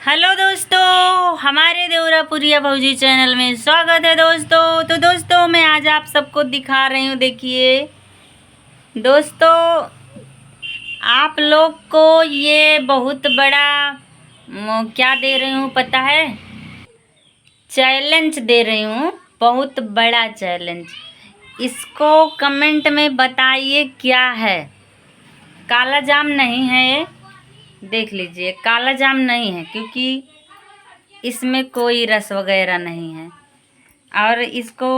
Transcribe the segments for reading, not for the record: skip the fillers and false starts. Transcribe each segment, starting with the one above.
Hello दोस्तों, हमारे देवरापुरिया भौजी चैनल में स्वागत है दोस्तों। तो दोस्तों मैं आज आप सबको दिखा रही हूँ। देखिए दोस्तों, आप लोग को ये बहुत बड़ा क्या दे रही हूँ पता है? चैलेंज दे रही हूँ, बहुत बड़ा चैलेंज। इसको कमेंट में बताइए क्या है। काला जाम नहीं है ये, देख लीजिए, काला जाम नहीं है क्योंकि इसमें कोई रस वगैरह नहीं है। और इसको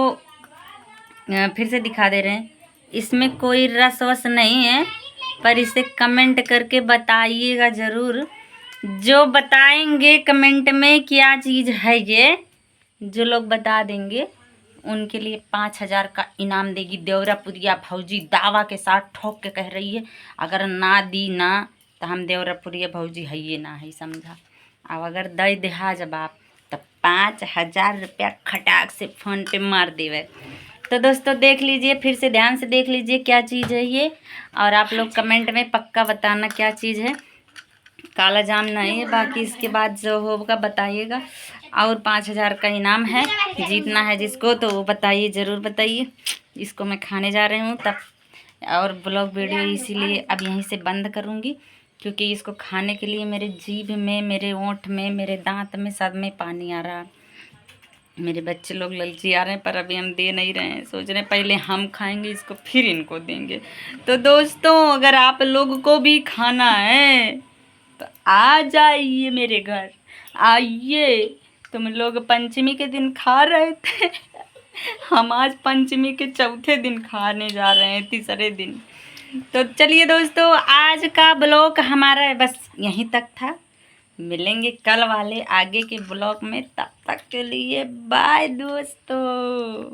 फिर से दिखा दे रहे हैं, इसमें कोई रस वस नहीं है। पर इसे कमेंट करके बताइएगा ज़रूर। जो बताएंगे कमेंट में क्या चीज़ है ये, जो लोग बता देंगे उनके लिए 5,000 का इनाम देगी देवरापुरिया भौजी। दावा के साथ ठोक के कह रही है, अगर ना दी ना तो हम देवरापुरिया भौजी है ये ना है, समझा। अब अगर दे देहा जब आप तो 5,000 रुपया खटाक से फ़ोन पे मार देवे। तो दोस्तों देख लीजिए, फिर से ध्यान से देख लीजिए क्या चीज़ है ये, और आप लोग कमेंट में पक्का बताना क्या चीज़ है। काला जाम नहीं है, बाकी इसके बाद जो होगा बताइएगा। और 5,000 का इनाम है, जीतना है जिसको तो वो बताइए, ज़रूर बताइए। इसको मैं खाने जा रही हूँ तब, और ब्लॉग वीडियो इसीलिए अब यहीं से बंद करूँगी क्योंकि इसको खाने के लिए मेरे जीभ में, मेरे ओंठ में, मेरे दांत में, सब में पानी आ रहा है। मेरे बच्चे लोग ललची आ रहे हैं पर अभी हम दे नहीं रहे हैं, सोच रहे हैं पहले हम खाएंगे इसको फिर इनको देंगे। तो दोस्तों अगर आप लोग को भी खाना है तो आ जाइए मेरे घर, आइए। तुम लोग पंचमी के दिन खा रहे थे हम आज पंचमी के चौथे दिन खाने जा रहे हैं, तीसरे दिन। तो चलिए दोस्तों, आज का ब्लॉग हमारा बस यहीं तक था। मिलेंगे कल वाले आगे के ब्लॉग में, तब तक के लिए बाय दोस्तों।